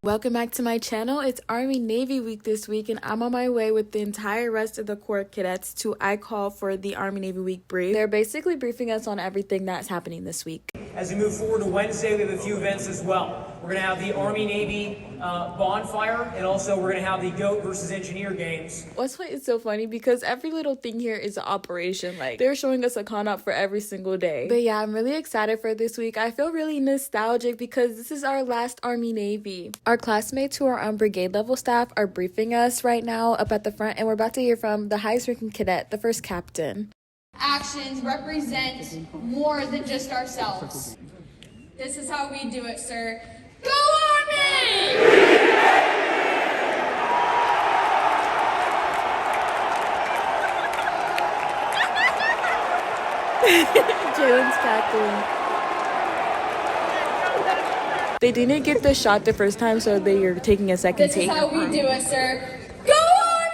Welcome back to my channel. It's Army Navy week this week, and I'm on my way with the entire rest of the Corps cadets to I call for the Army Navy week brief. They're basically briefing us on everything that's happening this week. As we move forward to Wednesday, we have a few events as well. We're going to have the Army Navy Bonfire, and also we're going to have the GOAT versus Engineer games. What's why it's so funny because every little thing here is an operation. Like, they're showing us a con op for every single day. But yeah, I'm really excited for this week. I feel really nostalgic because this is our last Army Navy. Our classmates who are on brigade level staff are briefing us right now up at the front, and we're about to hear from the highest ranking cadet, the first captain. Actions represent more than just ourselves. This is how we do it, sir. Go Army! Jalen's cackling. They didn't get the shot the first time, so they are taking a second take. This is how we do it, sir. Go Army!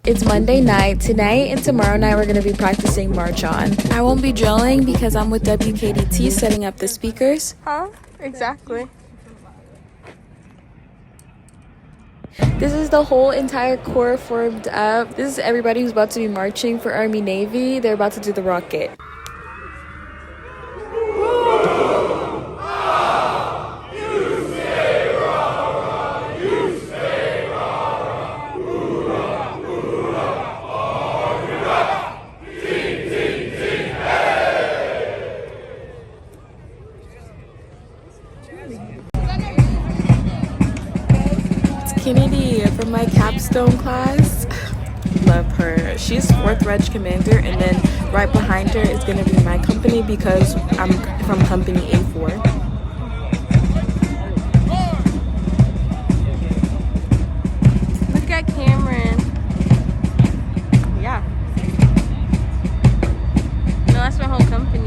It's Monday night. Tonight and tomorrow night we're going to be practicing March On. I won't be drilling because I'm with WKDT setting up the speakers. Huh? Exactly. This is the whole entire Corps formed up. This is everybody who's about to be marching for Army Navy. They're about to do the rocket. Kennedy from my capstone class. Love her. She's 4th Reg Commander, and then right behind her is going to be my company because I'm from company A4. Look at Cameron. Yeah. No, that's my whole company.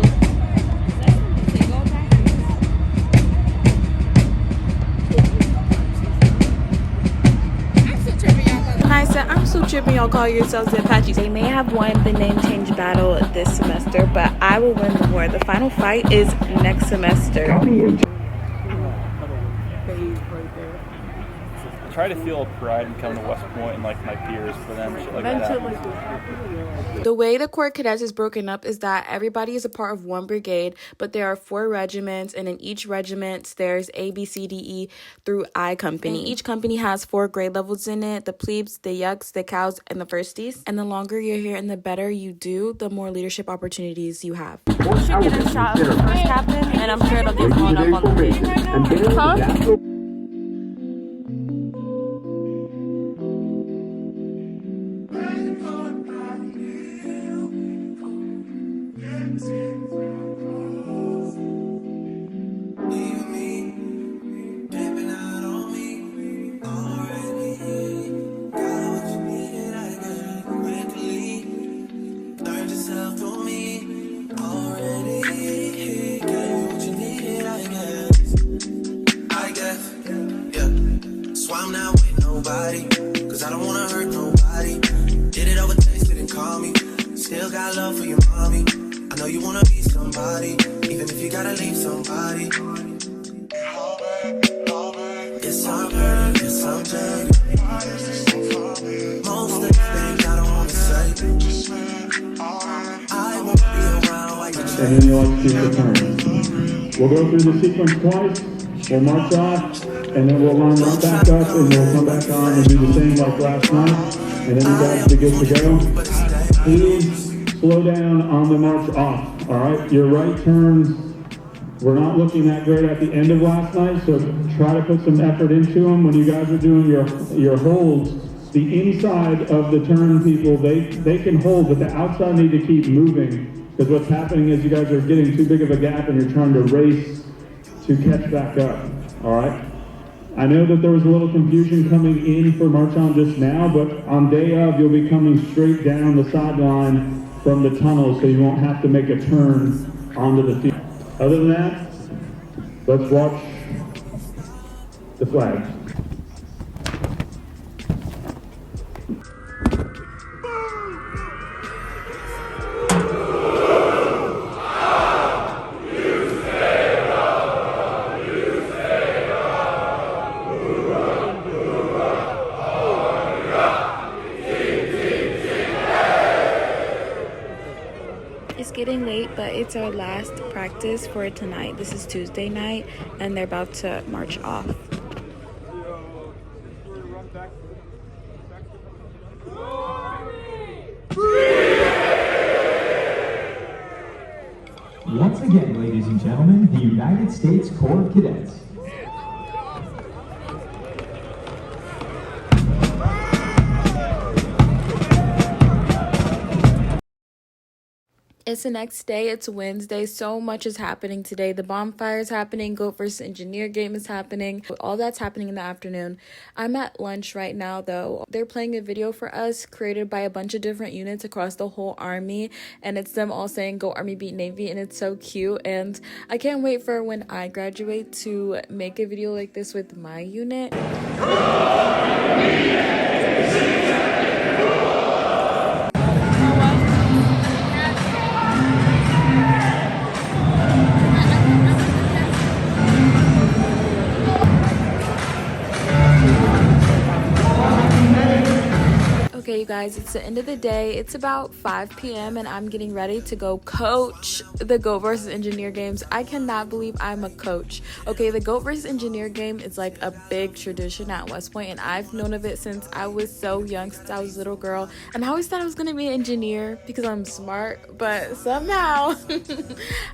I'm so tripping y'all call yourselves the Apaches. They may have won the name change battle this semester, but I will win the war. The final fight is next semester. I try to feel pride in coming to West Point and like my peers for them, shit like that. The way the Corps Cadets is broken up is that everybody is a part of one brigade, but there are 4 regiments, and in each regiment there's A, B, C, D, E through I company. Each company has 4 grade levels in it: the plebes, the yucks, the cows, and the firsties. And the longer you're here and the better you do, the more leadership opportunities you have. We should get a shot of the first captain, and I'm sure it'll get blown up on the video. Huh? I'm not with nobody, cause I don't wanna hurt nobody. Did it over text, didn't call me. Still got love for your mommy. I know you wanna be somebody, even if you gotta leave somebody. Yes, I'm hurt, yes, I'm dead. Most of the things I don't wanna say. I won't be around while you're and then you'll execute the turn. We'll go through the sequence twice, we'll march off, and then we'll line right back up, and we'll come back on and do the same like last night, and then you guys will be good to go. Please slow down on the march off, all right? Your right turns, we're not looking that great at the end of last night, so try to put some effort into them. When you guys are doing your holds, the inside of the turn people, they can hold, but the outside need to keep moving, because what's happening is you guys are getting too big of a gap and you're trying to race to catch back up, all right? I know that there was a little confusion coming in for March On just now, but on day of, you'll be coming straight down the sideline from the tunnel, so you won't have to make a turn onto the field. Other than that, let's watch the flags. It's getting late, but it's our last practice for tonight. This is Tuesday night, and they're about to march off. Once again, ladies and gentlemen, the United States Corps of Cadets. It's the next day. It's Wednesday. So much is happening today. The bonfire is happening. Goat versus engineer game is happening. All that's happening in the afternoon. I'm at lunch right now, though. They're playing a video for us created by a bunch of different units across the whole army, and it's them all saying "Go Army, beat Navy," and it's so cute. And I can't wait for when I graduate to make a video like this with my unit. Okay, you guys, it's the end of the day. It's about 5 p.m. and I'm getting ready to go coach the Goat versus Engineer games. I cannot believe I'm a coach. Okay, the Goat versus Engineer game is like a big tradition at West Point, and I've known of it since I was so young, since I was a little girl. And I always thought I was gonna be an engineer because I'm smart, but somehow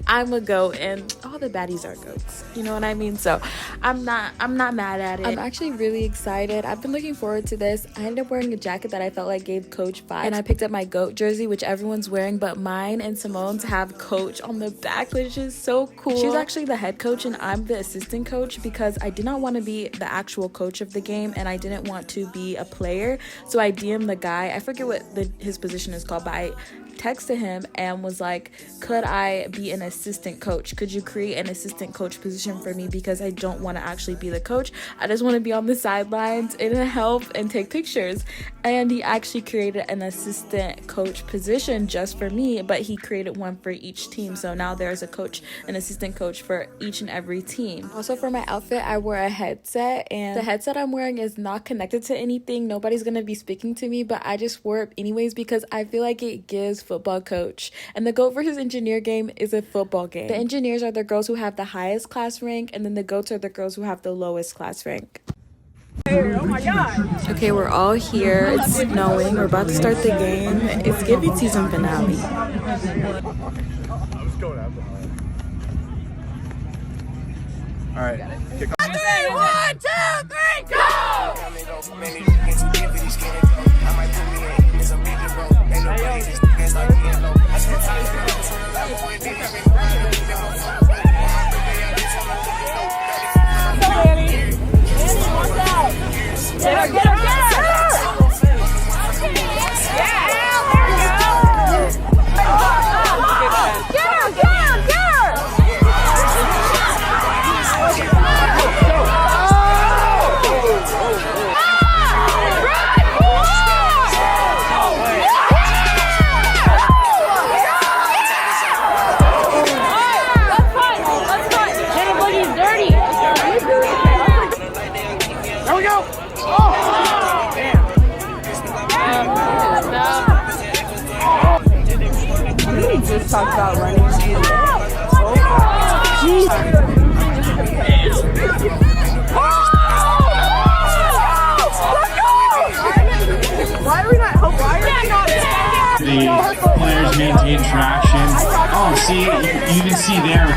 I'm a goat, and all the baddies are goats. You know what I mean? So I'm not mad at it. I'm actually really excited. I've been looking forward to this. I ended up wearing a jacket that I felt like gave coach vibes, and I picked up my goat jersey, which everyone's wearing, but mine and Simone's have coach on the back, which is so cool. She's actually the head coach and I'm the assistant coach because I did not want to be the actual coach of the game and I didn't want to be a player. So I DM'd the guy, I forget what his position is called, but I texted him and was like, could I be an assistant coach? Could you create an assistant coach position for me? Because I don't want to actually be the coach. I just want to be on the sidelines and help and take pictures. And he actually created an assistant coach position just for me, but he created one for each team. So now there's a coach, an assistant coach for each and every team. Also, for my outfit, I wear a headset, and the headset I'm wearing is not connected to anything. Nobody's gonna be speaking to me, but I just wore it anyways because I feel like it gives football coach. And the Goat versus Engineer game is a football game. The engineers are the girls who have the highest class rank, and then the goats are the girls who have the lowest class rank. Oh my god! Okay, we're all here. It's snowing. We're about to start the game. It's giving season finale. All right. Kick off. 3, 1, 2, 3, go! Get her, get her, get her! Yeah, there we go! Get her, get her, get Just talked about running. Why are we not? Why are we not? The players maintain traction. Oh, see, you can see there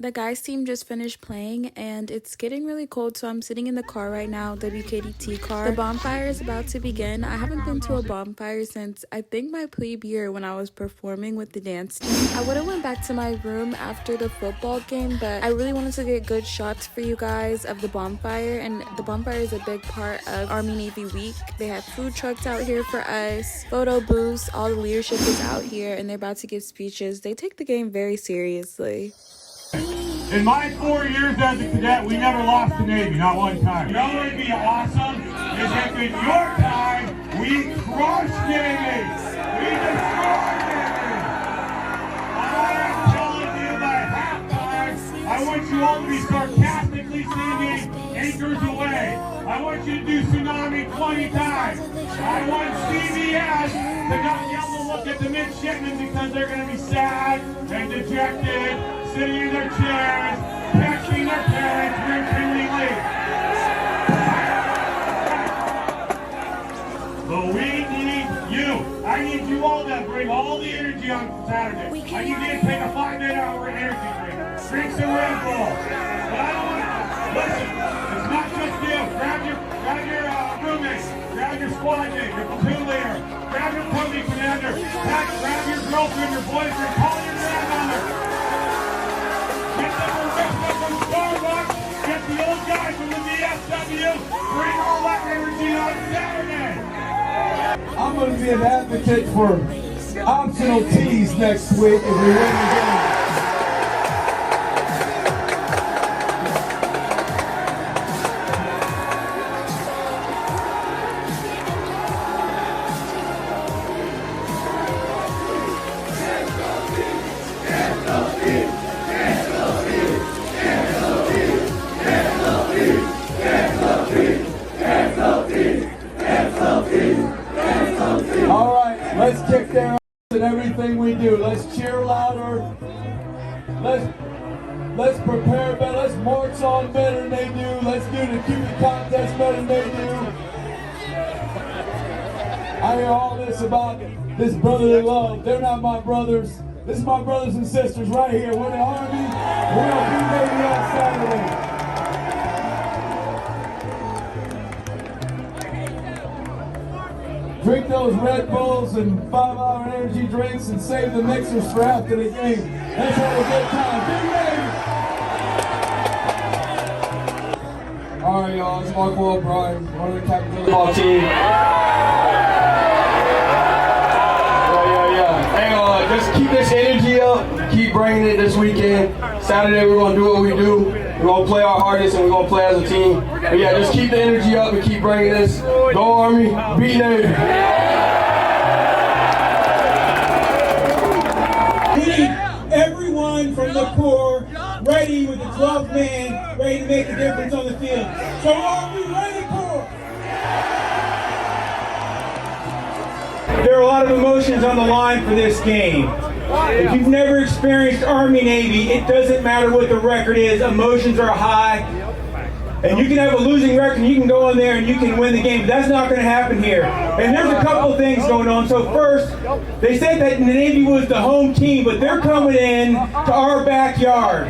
The guys team just finished playing and it's getting really cold, so I'm sitting in the car right now, WKDT car. The bonfire is about to begin. I haven't been to a bonfire since I think my plebe year when I was performing with the dance team. I would have went back to my room after the football game, but I really wanted to get good shots for you guys of the bonfire, and the bonfire is a big part of Army Navy Week. They have food trucks out here for us, photo booths, all the leadership is out here and they're about to give speeches. They take the game very seriously. In my 4 years as a cadet, we never lost the Navy, not one time. You know what would be awesome is if in your time, we crushed Navy. We destroyed Navy. I am telling you by halftime, I I want you all to be sarcastically singing Anchors Away. I want you to do Tsunami 20 times. I want CBS to not yell to look at the midshipmen because they're going to be sad and dejected, sitting in their chairs, texting their parents, when can we leave? But we need you. I need you all to bring all the energy on Saturday. I need you to take a 5-minute-hour energy drink. Drink some Red Bull. But I don't want to, listen, it's not just you. Grab your roommate, grab your squad mate, your platoon leader, grab your company commander, grab your girlfriend, your boyfriend, call your grandmother. Get them a breakfast from Starbucks, get the old guy from the VFW, bring all that energy on Saturday. I'm going to be an advocate for optional teas next week if we win the game. All right, let's kick their ass in everything we do. Let's cheer louder. Let's prepare better. Let's march on better than they do. Let's do the Cupid contest better than they do. I hear all this about this brotherly love. They're not my brothers. This is my brothers and sisters right here. We're the Army. We're gonna be baby on Saturday. Drink those Red Bulls and 5-hour energy drinks and save the mixers for after the game. Let's have a good time. Be ready! All right, y'all. It's Mark O'Brien, one of the captains of the ball team. Yeah. Hang on. Just keep this energy up. Keep bringing it this weekend. Saturday, we're going to do what we do. We're going to play our hardest and we're going to play as a team. But yeah, just keep the energy up and keep bringing this. Go Army, beat Navy. We need everyone from the Corps ready with the 12th man, ready to make a difference on the field. So are we ready, Corps? There are a lot of emotions on the line for this game. If you've never experienced Army-Navy, it doesn't matter what the record is, emotions are high. And you can have a losing record and you can go in there and you can win the game, but that's not going to happen here. And there's a couple of things going on. So first, they said that the Navy was the home team, but they're coming in to our backyard.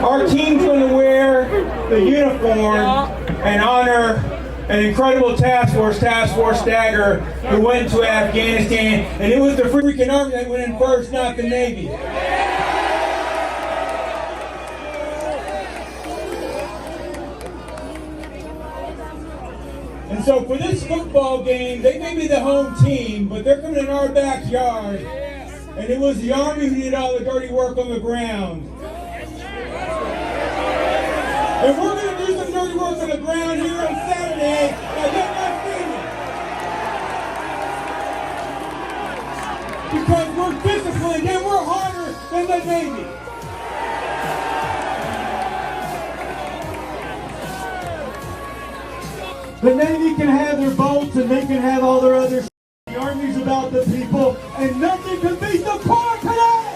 Our team's going to wear the uniform and honor an incredible task force stagger, who went to Afghanistan, and it was the freaking Army that went in first, not the Navy. And so for this football game, they may be the home team, but they're coming in our backyard, and it was the Army who did all the dirty work on the ground. And we're going to do some dirty work on the ground here on Saturday at West Stadium. Because we're disciplined and we're harder than the Navy. The Navy can have their boats and they can have all their other. The Army's about the people, and nothing can beat the Corps today!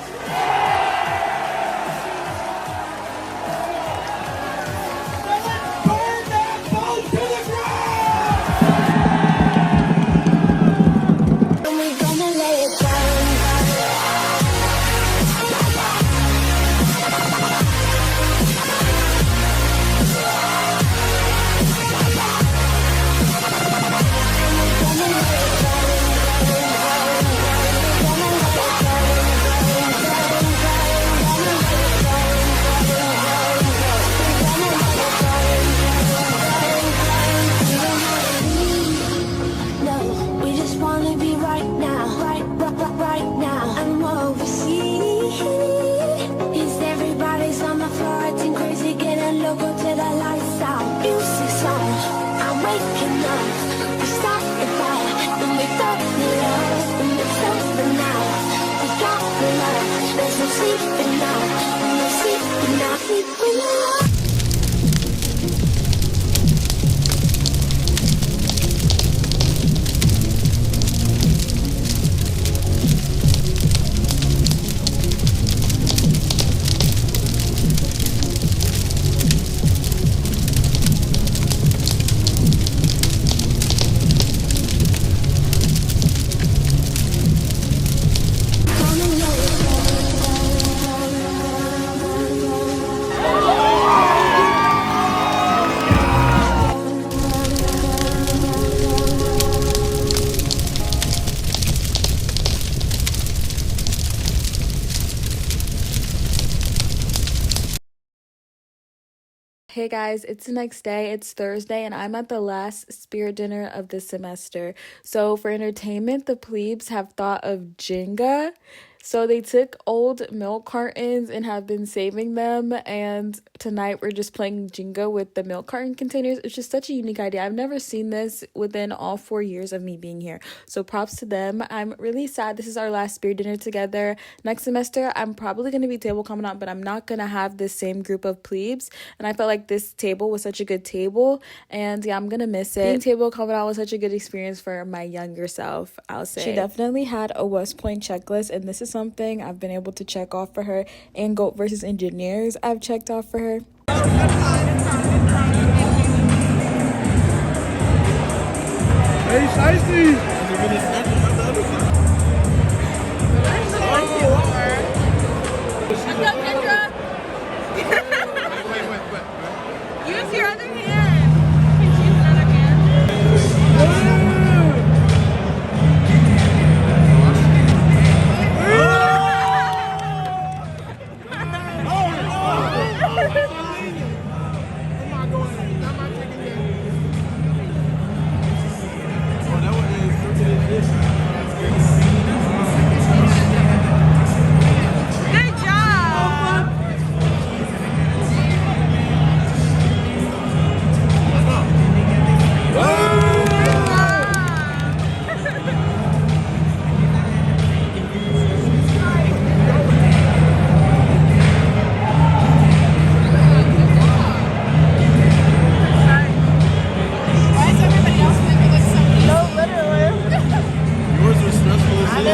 Hey guys, it's the next day, it's Thursday, and I'm at the last spirit dinner of the semester. So for entertainment, the plebes have thought of Jenga. So they took old milk cartons and have been saving them, and tonight we're just playing Jenga with the milk carton containers. It's just such a unique idea. I've never seen this within all 4 years of me being here. So props to them. I'm really sad this is our last spirit dinner together. Next semester, I'm probably going to be table commandant, but I'm not going to have the same group of plebes. And I felt like this table was such a good table, and yeah, I'm going to miss it. Being table commandant was such a good experience for my younger self, I'll say. She definitely had a West Point checklist, and this is something I've been able to check off for her, and GOAT versus Engineers I've checked off for her. Hey, Shiesty! What's up, Kendra? Use your other hand. Can you use another hand? Good job! Why is everybody else making this so easy? No, literally. Yours are stressful as hell.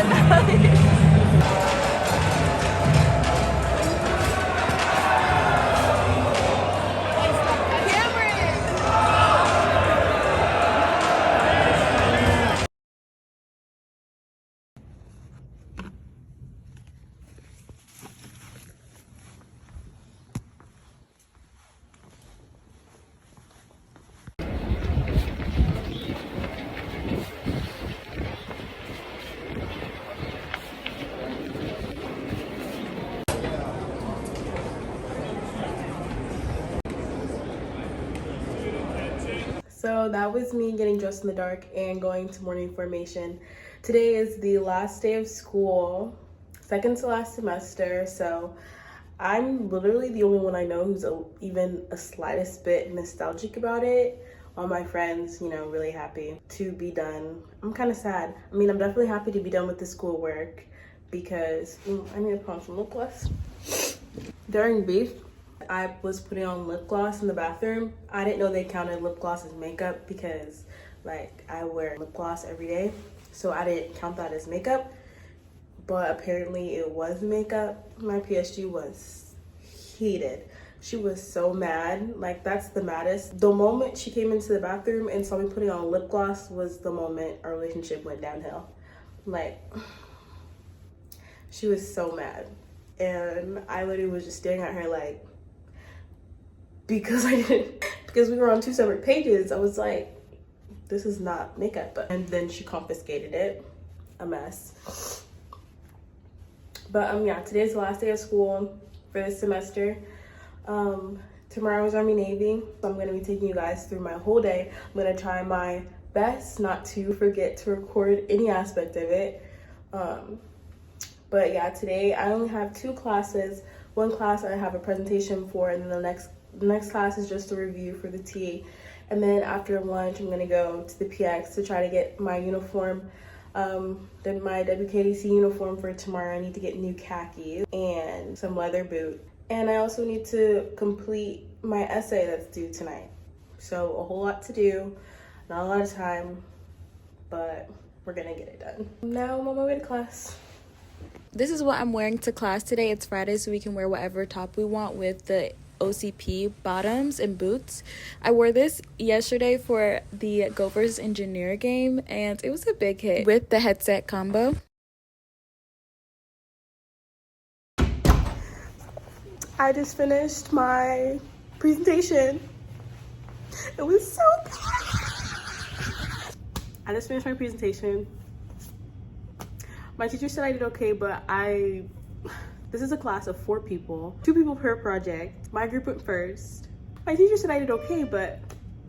So that was me getting dressed in the dark and going to morning formation. Today is the last day of school, second to last semester, so I'm literally the only one I know who's even a slightest bit nostalgic about it. All my friends, you know, really happy to be done. I'm kind of sad. I mean, I'm definitely happy to be done with the schoolwork because I need to put on some lip gloss. During beef, I was putting on lip gloss in the bathroom. I didn't know they counted lip gloss as makeup because like I wear lip gloss every day. So I didn't count that as makeup, but apparently it was makeup. My PSG was heated. She was so mad, like that's the maddest. The moment she came into the bathroom and saw me putting on lip gloss was the moment our relationship went downhill. Like, she was so mad. And I literally was just staring at her like, because we were on 2 separate pages, I was like, this is not makeup. And then she confiscated it, a mess. But yeah, today's the last day of school for this semester. Tomorrow is Army Navy, so I'm gonna be taking you guys through my whole day. I'm gonna try my best not to forget to record any aspect of it. But yeah, today I only have 2 classes. One class I have a presentation for, and then the next class is just a review for the TA. And then after lunch, I'm gonna go to the PX to try to get my uniform, my WKDC uniform for tomorrow. I need to get new khakis and some leather boots. And I also need to complete my essay that's due tonight. So a whole lot to do, not a lot of time, but we're gonna get it done. Now I'm on my way to class. This is what I'm wearing to class today. It's Friday, so we can wear whatever top we want with the OCP bottoms and boots. I wore this yesterday for the GOAT versus Engineer game, and it was a big hit with the headset combo. I just finished my presentation. It was so bad. I just finished my presentation. My teacher said I did okay, but this is a class of 4 people, 2 people per project. My group went first. My teacher said I did okay, but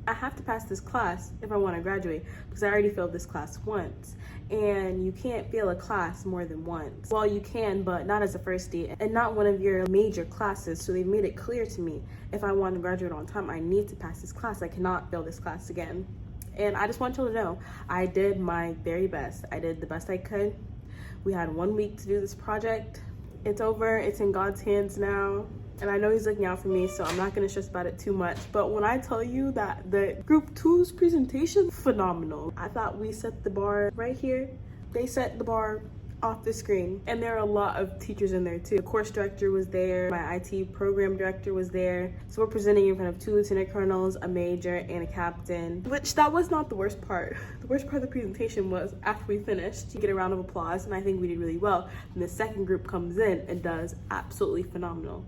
I have to pass this class if I want to graduate because I already failed this class once. And you can't fail a class more than once. Well, you can, but not as a first day and not one of your major classes. So they made it clear to me, if I want to graduate on time, I need to pass this class. I cannot fail this class again. And I just want you to know, I did my very best. I did the best I could. We had 1 week to do this project. It's over, it's in God's hands now. And I know he's looking out for me, so I'm not gonna stress about it too much. But when I tell you that the group 2's presentation, phenomenal. I thought we set the bar right here. They set the bar off the screen. And there are a lot of teachers in there too. The course director was there, my IT program director was there. So we're presenting in front of 2 lieutenant colonels, a major, and a captain. Which that was not the worst part. The worst part of the presentation was after we finished, you get a round of applause, and I think we did really well. And the second group comes in and does absolutely phenomenal.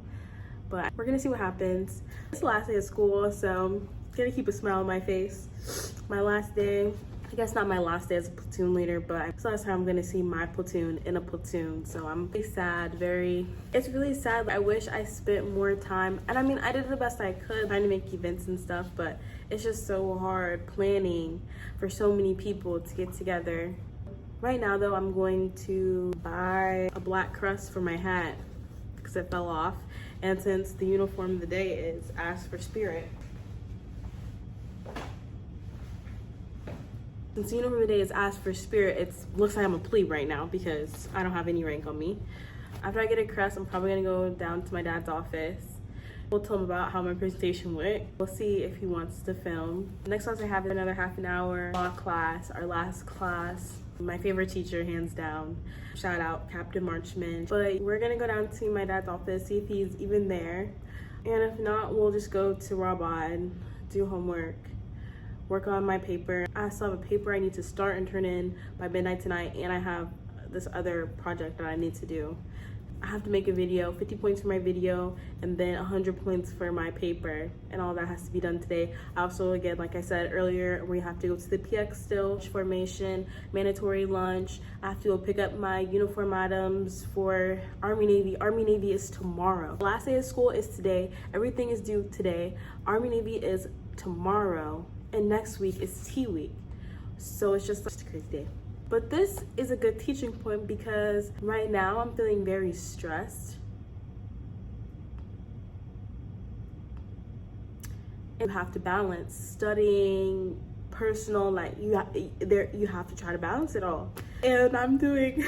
But we're gonna see what happens. It's the last day of school, so I'm gonna keep a smile on my face. My last day, I guess not my last day as a platoon leader, but it's the last time I'm gonna see my platoon in a platoon. So I'm really sad, it's really sad. I wish I spent more time, and I mean, I did the best I could trying to make events and stuff, but it's just so hard planning for so many people to get together. Right now though, I'm going to buy a black crust for my hat because it fell off. And since the uniform of the day is Ask for Spirit. Since the uniform of the day is Ask for Spirit, it looks like I'm a plebe right now because I don't have any rank on me. After I get a crest, I'm probably gonna go down to my dad's office. We'll tell him about how my presentation went. We'll see if he wants to film. Next class I have another half an hour law class, our last class. My favorite teacher, hands down. Shout out Captain Marchman. But we're gonna go down to my dad's office, see if he's even there. And if not, we'll just go to Rabad, do homework, work on my paper. I still have a paper I need to start and turn in by midnight tonight, and I have this other project that I need to do. I have to make a video, 50 points for my video, and then 100 points for my paper, and all that has to be done today. Also, again, like I said earlier, we have to go to the PX still, formation, mandatory lunch. I have to go pick up my uniform items for Army Navy. Army Navy is tomorrow. The last day of school is today. Everything is due today. Army Navy is tomorrow, and next week is T week. So it's just a crazy day. But this is a good teaching point because right now I'm feeling very stressed. You have to balance studying, personal, like you have to try to balance it all. And I'm doing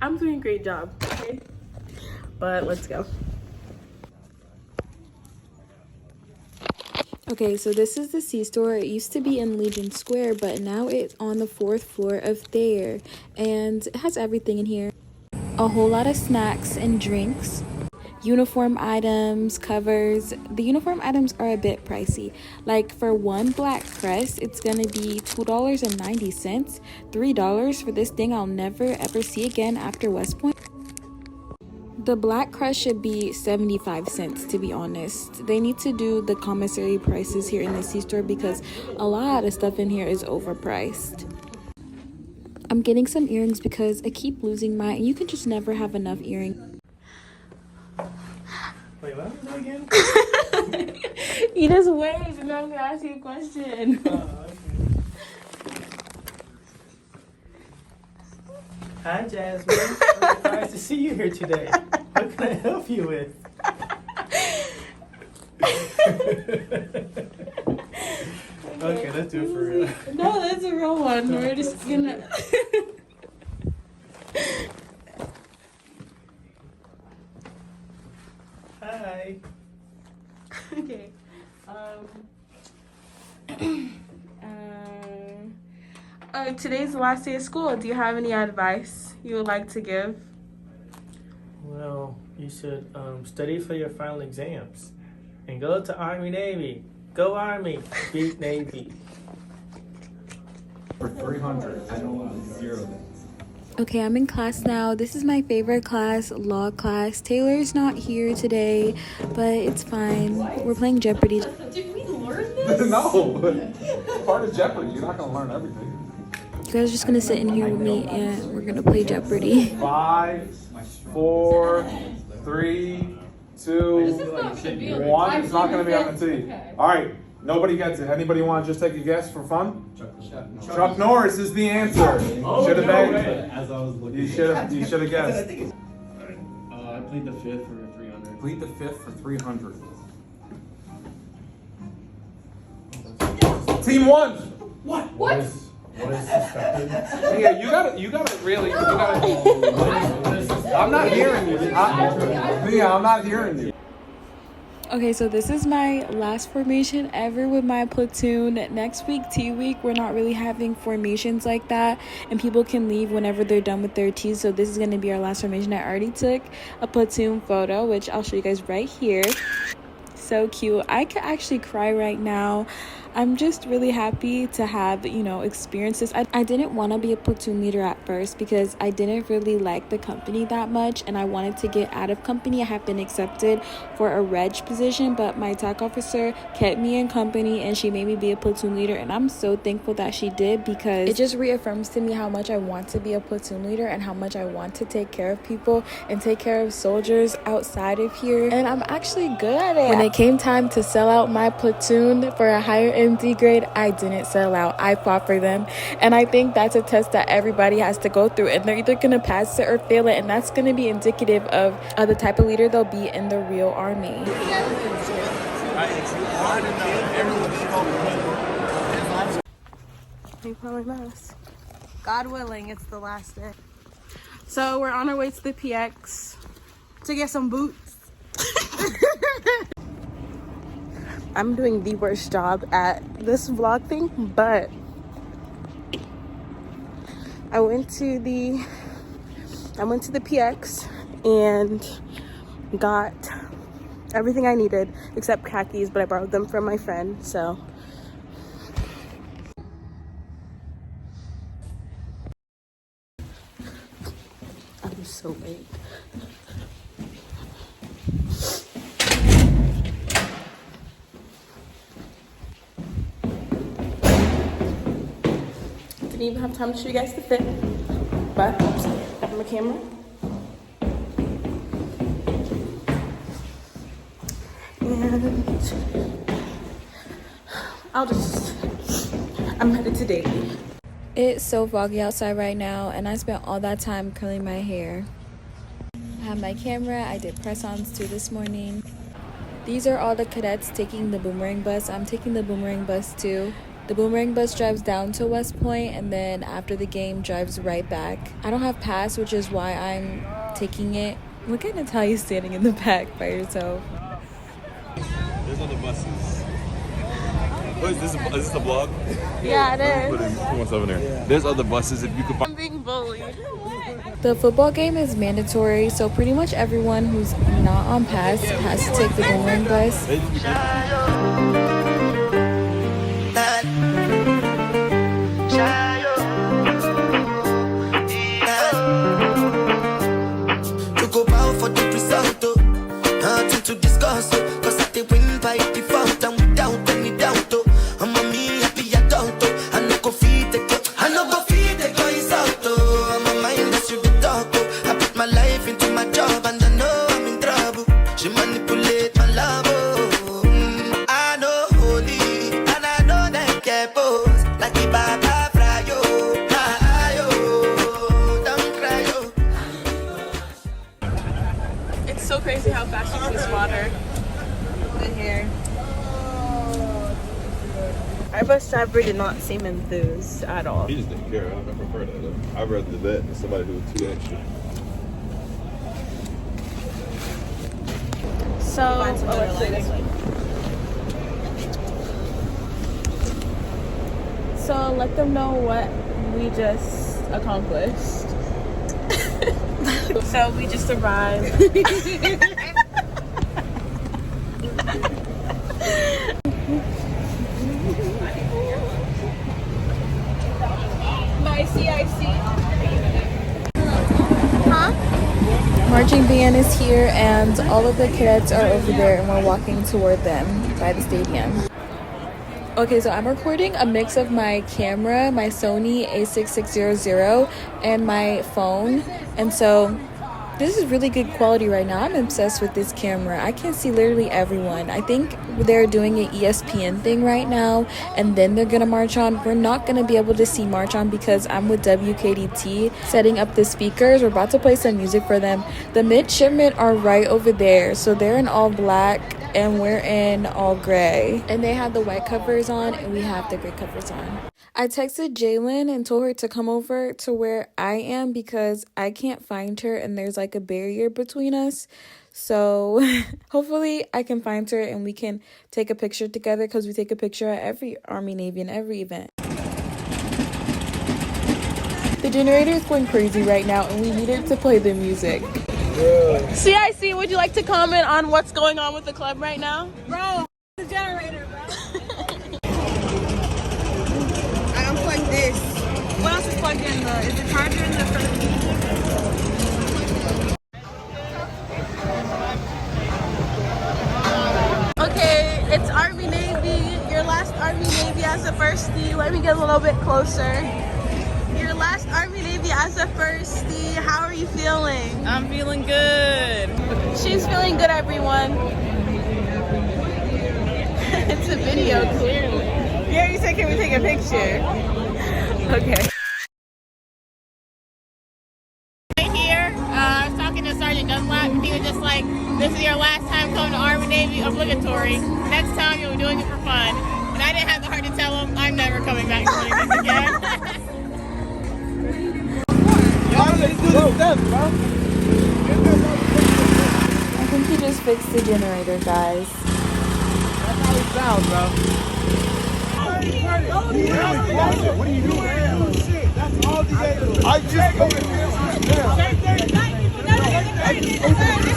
a great job, okay? But let's go. Okay, so this is the C-store. It used to be in Legion Square, but now it's on the 4th floor of there. And it has everything in here. A whole lot of snacks and drinks. Uniform items, covers. The uniform items are a bit pricey. Like for one black crest, it's gonna be $2.90. $3 for this thing I'll never ever see again after West Point. The black crust should be 75 cents, to be honest. They need to do the commissary prices here in the C-store because a lot of stuff in here is overpriced. I'm getting some earrings because I keep losing mine, and you can just never have enough earrings. Wait, what was that again? You just waved and I'm gonna ask you a question. Hi, Jasmine. Nice to see you here today. What can I help you with? Okay, let's do it for real. No, that's a real one. We're just gonna. Hi. Okay. Today's the last day of school. Do you have any advice you would like to give? Well, you should study for your final exams and go to Army Navy. Go Army, beat Navy. For 300, I don't 0. Okay, I'm in class now. This is my favorite class, law class. Taylor's not here today, but it's fine. We're playing Jeopardy. Did we learn this? No. Part of Jeopardy. You're not going to learn everything. You guys are just gonna sit in here with me and we're gonna play Jeopardy. 5, 4, 3, 2, 1. It's not going to be on the tee. All right. Nobody gets it. Anybody want to just take a guess for fun? Chuck Norris is the answer. Should have been. As I was looking. You should have guessed. I plead the 5th for 300. Plead the 5th for 300. Team 1. What? What is suspected? Yeah, you gotta really, I'm not hearing you. I'm not hearing you. Okay, so this is my last formation ever with my platoon. Next week, T week, we're not really having formations like that, and people can leave whenever they're done with their T's. So this is going to be our last formation. I already took a platoon photo, which I'll show you guys right here. So cute. I could actually cry right now. I'm just really happy to have, experienced this. I didn't want to be a platoon leader at first because I didn't really like the company that much, and I wanted to get out of company. I have been accepted for a reg position, but my TAC officer kept me in company and she made me be a platoon leader, and I'm so thankful that she did, because it just reaffirms to me how much I want to be a platoon leader and how much I want to take care of people and take care of soldiers outside of here, and I'm actually good at it. When it came time to sell out my platoon for a higher MD grade, I didn't sell out. I fought for them, and I think that's a test that everybody has to go through, and they're either going to pass it or fail it, and that's going to be indicative of the type of leader they'll be in the real army. God willing, it's the last day. So we're on our way to the PX to get some boots. I'm doing the worst job at this vlog thing, but I went to the PX and got everything I needed except khakis, but I borrowed them from my friend, so. I'm so late. Didn't even have time to show you guys the fit, but I have my camera. And I'm headed to Davie. It's so foggy outside right now, and I spent all that time curling my hair. I have my camera. I did press-ons too this morning. These are all the cadets taking the boomerang bus. I'm taking the boomerang bus too. The boomerang bus drives down to West Point, and then after the game drives right back. I don't have pass, which is why I'm taking it. Look at Natalia standing in the back by herself. There's other buses. What is this? Is this a vlog? Yeah, it is. Put myself in there. There's other buses if you could find. I'm being bullied. The football game is mandatory, so pretty much everyone who's not on pass has to take the boomerang bus. To go bow for the result, nothing to discuss, cause I did win by default and without any doubt. I'm a me happy adult, I no go feed the girl, I no go feed the girl is out. I'm a mind that should be dark, I put my life into my job and I know I'm in trouble. She manipulate my love, I know holy and I know them care pose like the Baba Frayo. It's so crazy how fast you see water in here. Our bus driver did not seem enthused at all. He just didn't care. I prefer that. I'd rather do that than somebody who was too extra. So, let's do this one. So let them know what we just accomplished. So we just arrived. My CIC. Huh? Marching band is here, and all of the cadets are over there, and we're walking toward them by the stadium. Okay, so I'm recording a mix of my camera, my Sony a6600, and my phone. And so This is really good quality right now. I'm obsessed with this camera. I can see literally everyone. I think they're doing an ESPN thing right now, and then they're gonna march on. We're not gonna be able to see march on because I'm with WKDT setting up the speakers. We're about to play some music for them. The midshipmen are right over there, so they're in all black and we're in all gray, and they have the white covers on and we have the gray covers on. I texted Jalen and told her to come over to where I am because I can't find her and there's like a barrier between us. So hopefully I can find her and we can take a picture together, because we take a picture at every Army, Navy, and every event. The generator is going crazy right now and we needed to play the music. CIC, would you like to comment on what's going on with the club right now? Bro, the generator, bro. I unplugged this. What else is plugged in? Is the charger in the front? Okay, it's Army Navy. Your last Army Navy as a firstie. Let me get a little bit closer. Your last Army Navy as a firstie. How are you feeling? I'm feeling good. She's feeling good, everyone. It's a video, clearly. Yeah, you said, can we take a picture? Okay. Right here, I was talking to Sergeant Dunlap, and he was just like, this is your last time coming to Army Navy, obligatory. Next time you'll be doing it for fun. And I didn't have the heart to tell him I'm never coming back to doing this again. I think he just fixed the generator, guys. That's how it sounds, bro. What are you doing? That's all the I just opened this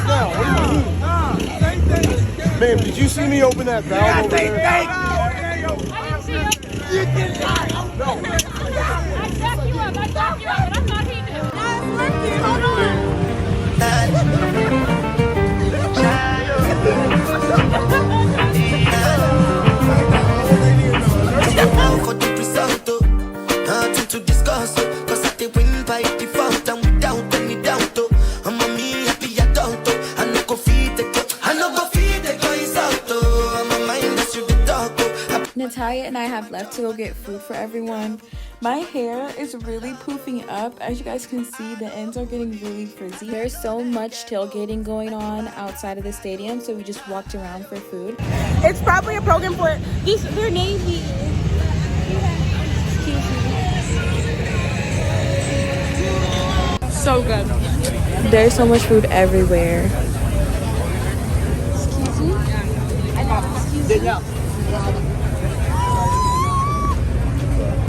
now. What do you mean? Ma'am, did you see me open that valve over there? I didn't see you. No. I backed you up, but I thought he did. Hold on. Nothing to discuss, cause I did win by default and without any doubt. I'm a me happy adult. I no go feed the girl, I no go feed the guys out. I'm a mind that's you the dog. Natalia and I have left to go get food for everyone. My hair is really poofing up. As you guys can see, the ends are getting really frizzy. There's so much tailgating going on outside of the stadium, so we just walked around for food. It's probably a program for their Navy. So good. There's so much food everywhere. Excuse me? Excuse me?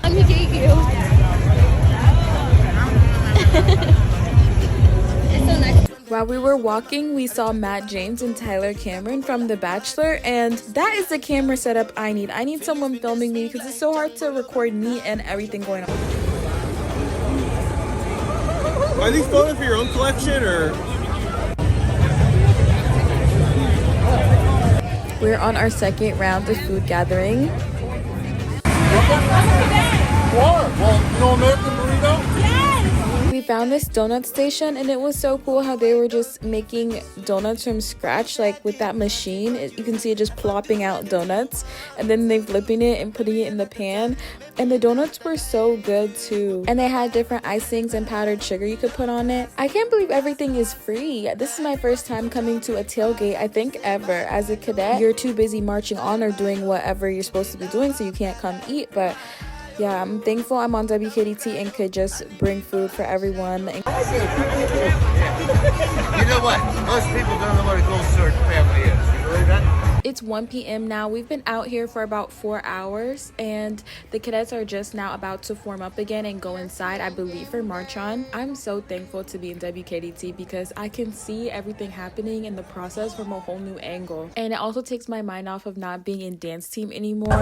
Let me get you. It's so nice. While we were walking, we saw Matt James and Tyler Cameron from The Bachelor, and that is the camera setup I need. I need someone filming me because it's so hard to record me and everything going on. Are these photos for your own collection, or? We're on our second round of food gathering. Well, you know American burrito? We found this donut station, and it was so cool how they were just making donuts from scratch, like with that machine. You can see it just plopping out donuts, and then they flipping it and putting it in the pan. And the donuts were so good too. And they had different icings and powdered sugar you could put on it. I can't believe everything is free. This is my first time coming to a tailgate, I think, ever. As a cadet, you're too busy marching on or doing whatever you're supposed to be doing, so you can't come eat. But yeah, I'm thankful I'm on WKDT and could just bring food for everyone. You know what? Most people don't know what a Gold Sword family is. You believe that? It's 1 p.m. now. We've been out here for about 4 hours, and the cadets are just now about to form up again and go inside, I believe, for March On. I'm so thankful to be in WKDT because I can see everything happening in the process from a whole new angle. And it also takes my mind off of not being in dance team anymore.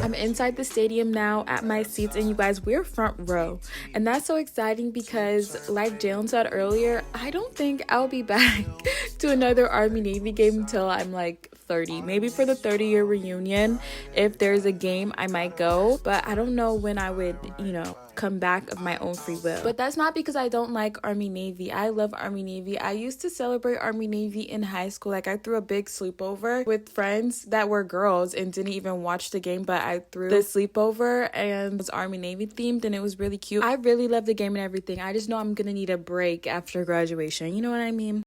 I'm inside the stadium now at my seats, and you guys, we're front row. And that's so exciting because, like Jalen said earlier, I don't think I'll be back to another Army-Navy game until I'm like 30. Maybe for the 30-year reunion, if there's a game, I might go. But I don't know when I would, come back of my own free will. But that's not because I don't like Army-Navy. I love Army-Navy. I used to celebrate Army-Navy in high school. Like, I threw a big sleepover with friends that were girls and didn't even watch the game, but I threw the sleepover and it was Army-Navy themed, and it was really cute. I really love the game and everything. I just know I'm gonna need a break after graduation. You know what I mean?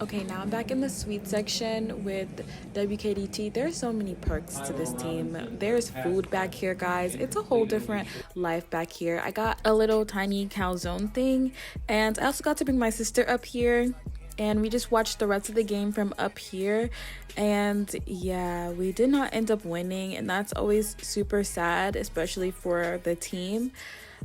Okay, now I'm back in the suite section with WKDT. There's so many perks to this team. There's food back here, guys. It's a whole different life back here. I got a little tiny calzone thing, and I also got to bring my sister up here, and we just watched the rest of the game from up here. And yeah, we did not end up winning, and that's always super sad, especially for the team.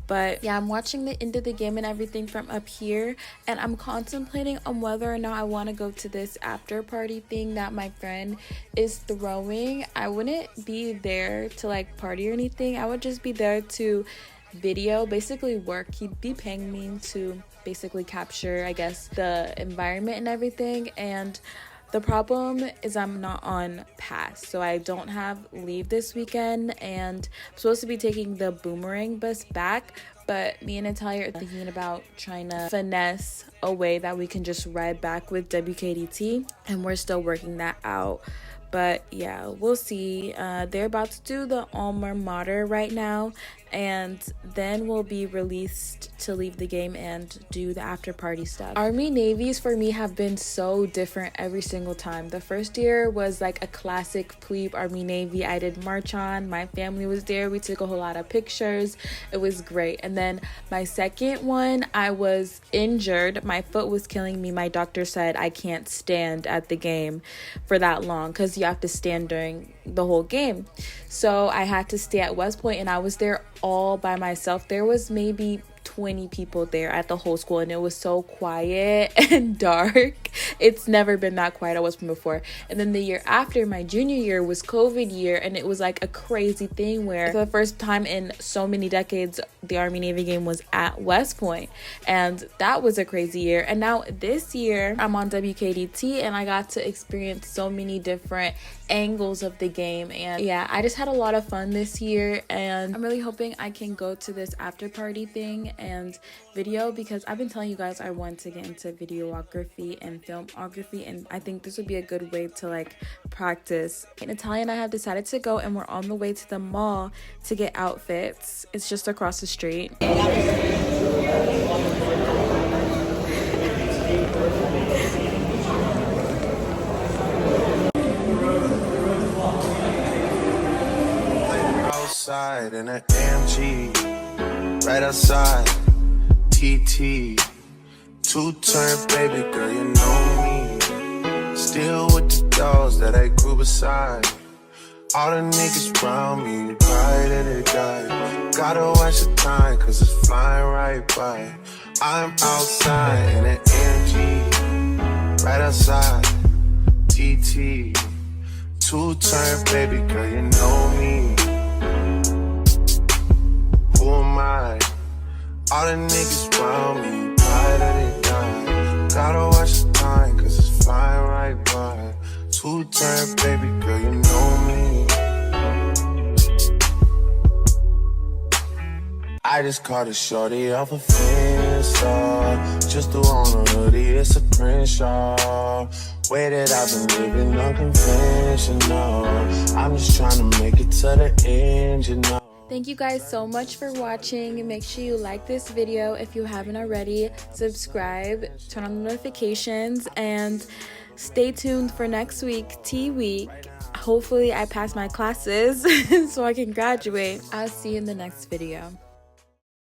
But yeah, I'm watching the end of the game and everything from up here, and I'm contemplating on whether or not I want to go to this after party thing that my friend is throwing. I wouldn't be there to like party or anything. I would just be there to video, basically work. He'd be paying me to basically capture, I guess, the environment and everything. And the problem is I'm not on pass, so I don't have leave this weekend, and I'm supposed to be taking the boomerang bus back, but me and Natalia are thinking about trying to finesse a way that we can just ride back with WKDT, and we're still working that out. But yeah, we'll see. They're about to do the alma mater right now, and then we'll be released to leave the game and do the after party stuff. Army Navies for me have been so different every single time. The first year was like a classic plebe Army Navy. I did march on, my family was there, we took a whole lot of pictures, it was great. And then my second one, I was injured, my foot was killing me. My doctor said I can't stand at the game for that long, because you have to stand during the whole game. So I had to stay at West Point, and I was there all by myself. There was maybe 20 people there at the whole school, and it was so quiet and dark. It's never been that quiet at West Point before. And then the year after, my junior year, was COVID year, and it was like a crazy thing where for the first time in so many decades, the Army-Navy game was at West Point, and that was a crazy year. And now this year, I'm on WKDT, and I got to experience so many different angles of the game. And yeah, I just had a lot of fun this year, and I'm really hoping I can go to this after party thing and video, because I've been telling you guys I want to get into videography and filmography, and I think this would be a good way to like practice. Natalia and I have decided to go, and we're on the way to the mall to get outfits. It's just across the street. Outside in an AMG, right outside, TT, two-turn baby girl, you know me. Still with the dolls that I grew beside. All the niggas around me, pride in the guy. Gotta watch the time, cause it's flying right by. I'm outside in an AMG, right outside, TT, two-turn baby girl, you know me. Who am I? All the niggas around me, pride of the guy. Gotta watch the time, cause it's flying right by. Two-turn baby girl, you know me. I just caught a shorty off a Finsta. Just threw on a hoodie, it's a Crenshaw. Way that I've been living unconventional. I'm just trying to make it to the end, you know. Thank you guys so much for watching. Make sure you like this video if you haven't already. Subscribe, turn on the notifications, and stay tuned for next week, Tea Week. Hopefully I pass my classes so I can graduate. I'll see you in the next video.